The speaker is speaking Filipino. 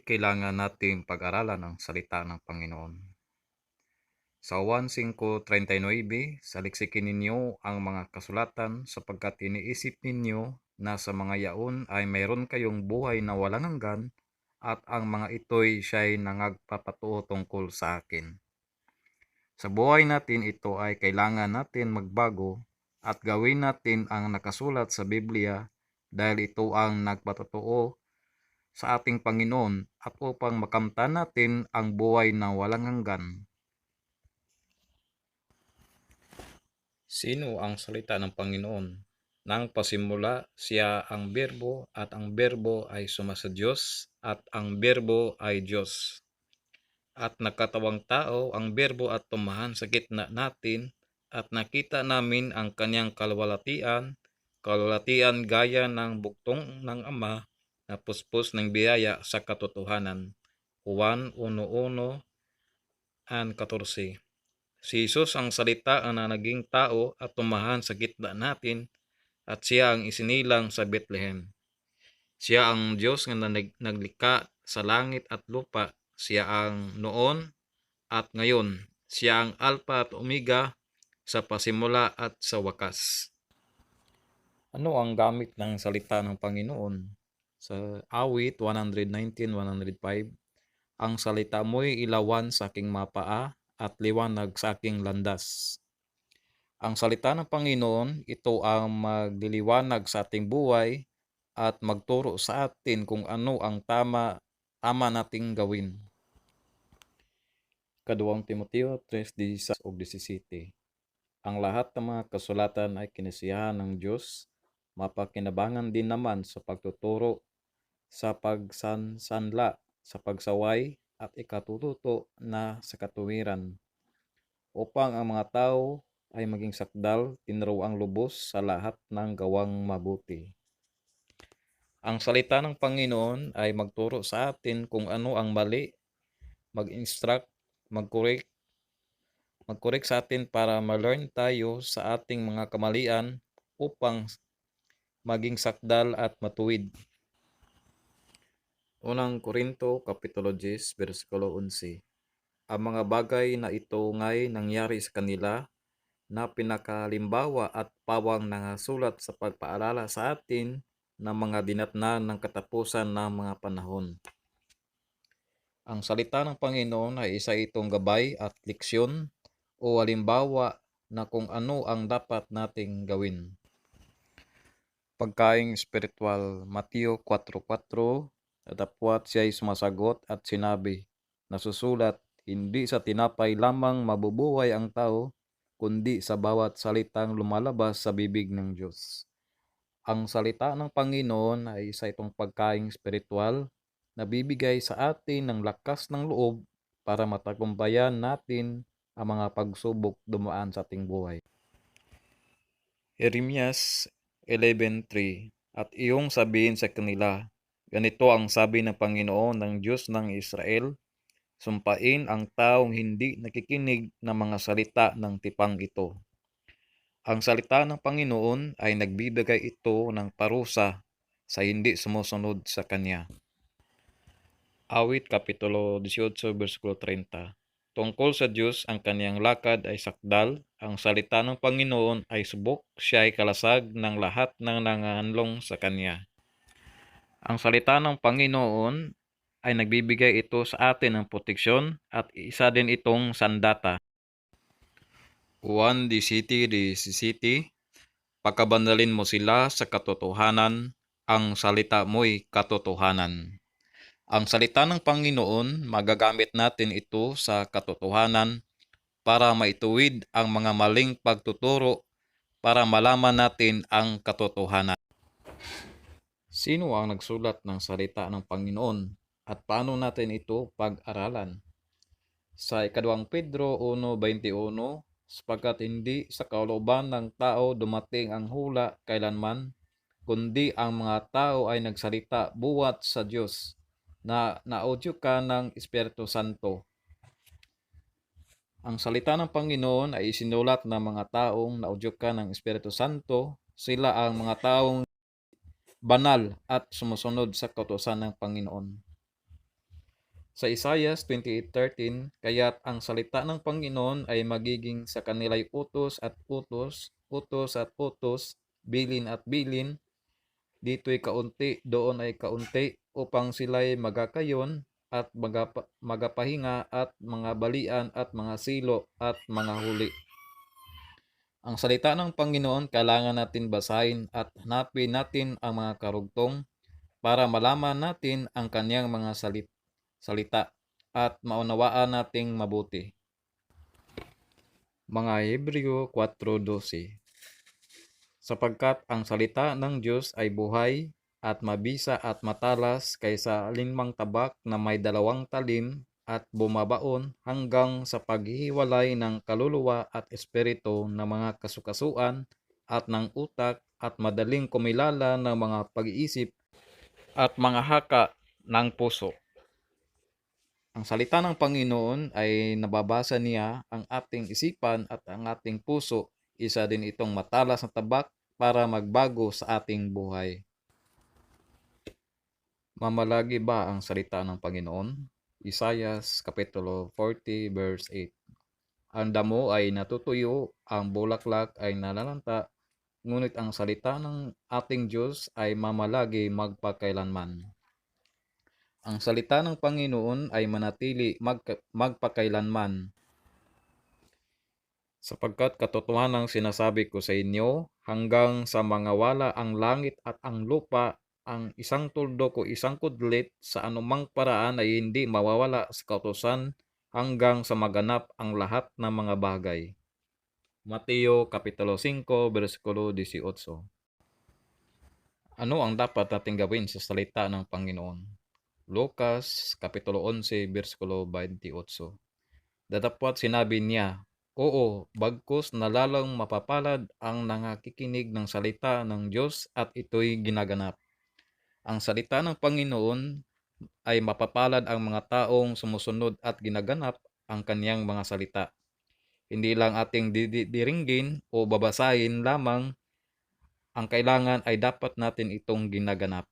Bakit kailangan nating pag-aralan ang salita ng Panginoon? Sa 1:5:39, saliksikin ninyo ang mga kasulatan sapagkat iniisip ninyo na sa mga yaon ay mayroon kayong buhay na walang hanggan at ang mga ito'y siya'y nangagpapatuo tungkol sa akin. Sa buhay natin ito ay kailangan natin magbago at gawin natin ang nakasulat sa Biblia dahil ito ang nagpatotoo sa ating Panginoon at upang makamtan natin ang buhay na walang hanggan. Sino ang salita ng Panginoon? Nang pasimula, siya ang berbo at ang berbo ay sumasa Diyos at ang berbo ay Diyos. At nakatawang tao ang berbo at tumahan sa gitna natin at nakita namin ang kanyang kalwalatian gaya ng buktong ng Ama na puspos ng biyaya sa katotohanan. Juan 1:1-14. Si Jesus ang salita na naging tao at tumahan sa gitna natin at siya ang isinilang sa Bethlehem. Siya ang Diyos na naglikha sa langit at lupa. Siya ang noon at ngayon. Siya ang Alpha at Omega, sa pasimula at sa wakas. Ano ang gamit ng salita ng Panginoon? Sa awit 119:105, ang salita mo'y ilawan sa aking mapaa at liwanag sa aking landas. Ang salita ng Panginoon, ito ang magliliwanag sa ating buhay at magturo sa atin kung ano ang tama nating gawin. 2 Timoteo 3:16-17. Ang lahat ng mga kasulatan ay kinasiyahan ng Diyos, mapakinabangan din naman sa pagtuturo, sa pagsansanla, sa pagsaway, at ikatututo na sa katuwiran, upang ang mga tao ay maging sakdal, tinuruang lubos sa lahat ng gawang mabuti. Ang salita ng Panginoon ay magturo sa atin kung ano ang mali, mag-instruct, mag-correct sa atin para ma-learn tayo sa ating mga kamalian upang maging sakdal at matuwid. Unang Korinto, Kapitulo 10, versikulo 11. Ang mga bagay na ito nga'y nangyari sa kanila na pinakalimbawa at pawang nangasulat sa pagpaalala sa atin ng mga dinatnan ng katapusan ng mga panahon. Ang salita ng Panginoon ay isa itong gabay at leksyon o halimbawa na kung ano ang dapat nating gawin. Pagkaing espiritual, Mateo 4:4, datapwat siya'y sumasagot at sinabi, nasusulat, hindi sa tinapay lamang mabubuhay ang tao, kundi sa bawat salitang lumalabas sa bibig ng Diyos. Ang salita ng Panginoon ay isa itong pagkaing espiritual na bibigay sa atin ng lakas ng loob para matagumpayan natin ang mga pagsubok dumaan sa ating buhay. Jeremias 11:3. At iyong sabihin sa kanila, ganito ang sabi ng Panginoon ng Diyos ng Israel, sumpain ang taong hindi nakikinig ng mga salita ng tipang ito. Ang salita ng Panginoon ay nagbibigay ito ng parusa sa hindi sumusunod sa Kanya. Awit Kapitulo 18, versikulo 30. Tungkol sa Diyos, ang kaniyang lakad ay sakdal, ang salita ng Panginoon ay subok, siya ay kalasag ng lahat ng nangahanlong sa Kanya. Ang salita ng Panginoon ay nagbibigay ito sa atin ng proteksyon at isa din itong sandata. 1:17, pagkabandalin mo sila sa katotohanan, ang salita mo'y katotohanan. Ang salita ng Panginoon, magagamit natin ito sa katotohanan para maituwid ang mga maling pagtuturo para malaman natin ang katotohanan. Sino ang nagsulat ng salita ng Panginoon at paano natin ito pag-aralan? Sa 2 Pedro 1:21, sapagkat hindi sa kalooban ng tao dumating ang hula kailanman, kundi ang mga tao ay nagsalita buwat sa Diyos na naudyo ka ng Espiritu Santo. Ang salita ng Panginoon ay isinulat ng mga taong naudyo ka ng Espiritu Santo. Sila ang mga taong banal at sumusunod sa kautusan ng Panginoon. Sa Isaiah 28:13, kaya't ang salita ng Panginoon ay magiging sa kanila'y utos at utos, utos at utos, bilin at bilin, dito'y kaunti, doon ay kaunti, upang sila'y magakayon at magapahinga at mga balian at mga silo at mga huli. Ang salita ng Panginoon kailangan natin basahin at hanapin natin ang mga karugtong para malaman natin ang kanyang mga salita at maunawaan nating mabuti. Mga Hebreo 4:12. Sapagkat ang salita ng Diyos ay buhay at mabisa at matalas kaysa alinmang tabak na may 2 talim at bumabaon hanggang sa paghihiwalay ng kaluluwa at espiritu ng mga kasukasuan at ng utak at madaling kumilala ng mga pag-iisip at mga haka ng puso. Ang salita ng Panginoon ay nababasa niya ang ating isipan at ang ating puso. Isa din itong matalas na tabak para magbago sa ating buhay. Mamalagi ba ang salita ng Panginoon? Isaiah Kapitulo 40 verse 8. Ang damo ay natutuyo, ang bulaklak ay nalalanta, ngunit ang salita ng ating Diyos ay mamalagi magpakailanman. Ang salita ng Panginoon ay manatili magpakailanman. Sapagkat katotohanang sinasabi ko sa inyo, hanggang sa mga wala ang langit at ang lupa, ang isang tuldok o isang kudlit sa anumang paraan ay hindi mawawala sa kautusan hanggang sa maganap ang lahat ng mga bagay. Mateo Kapitulo 5, versikulo 18. Ano ang dapat nating gawin sa salita ng Panginoon? Lucas Kapitulo 11, versikulo 28. Datapwat sinabi niya, oo, bagkus na lalong mapapalad ang nangakikinig ng salita ng Diyos at ito'y ginaganap. Ang salita ng Panginoon ay mapapalad ang mga taong sumusunod at ginaganap ang kaniyang mga salita. Hindi lang ating diringgin o babasahin lamang, ang kailangan ay dapat natin itong ginaganap.